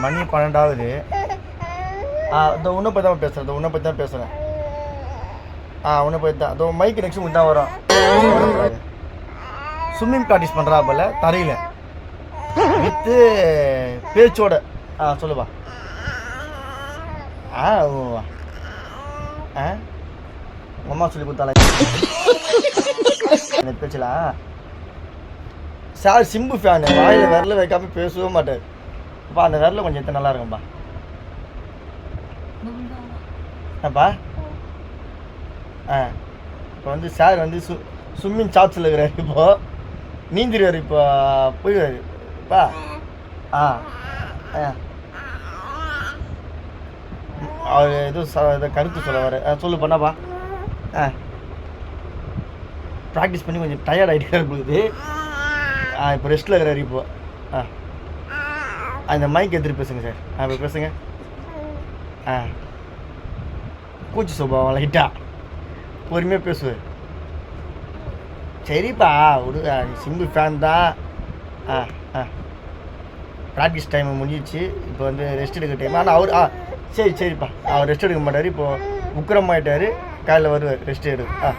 மணி 12 இந்த உன்னை பற்றி தான் பேசுகிறேன் உன்னை பற்றி தான் பேசுகிறேன் உன்னை பற்றி தான் அதோ மைக்கு நெக்ஸ்ட் உங்களுக்கு தான் வரும் ஸ்விம்மிங் ப்ராக்டிஸ் பண்ணுறா போல தரையில் வித்து பேச்சோட சொல்லுப்பா ஓவா அம்மா சொல்லி கொடுத்தால எனக்கு பேச்சலாம் சார் சிம்பு ஃபேனு வாயில் விரல வைக்காம பேசவே மாட்டார் அப்பா அந்த விரல கொஞ்சம் எத்தனை நல்லா இருக்கும்பா அப்பா இப்போ வந்து சார் வந்து ஸ்விம்மிங் சாட்ஸில் இருக்கிறார் இப்போது நீந்திருவார் இப்போ போயிடுவார் அப்பா அவர் எதுவும் கருத்து சொல்ல வர சொல்லு பண்ணாப்பா ப்ராக்டிஸ் பண்ணி கொஞ்சம் டயர்ட் ஆகிட்டு இருக்குது இப்போ ரெஸ்ட்டில் இருக்கிறாரு இப்போ அந்த மைக் எடுத்துகிட்டு பேசுங்க சார் இப்போ பேசுங்க கூச்சி சுபாவம் லைட்டாக பொறுமையாக பேசுவார் சரிப்பா விடு சிம்பு ஃபேன் தான் ப்ராக்டிஸ் டைம் முடிஞ்சிச்சு இப்போ வந்து ரெஸ்ட் எடுக்க டைம் ஆனால் அவர் சரிப்பா அவர் ரெஸ்ட் எடுக்க மாட்டார் இப்போது உக்கிரமாயிட்டார் காலையில் வருவார் ரெஸ்ட் எடுக்க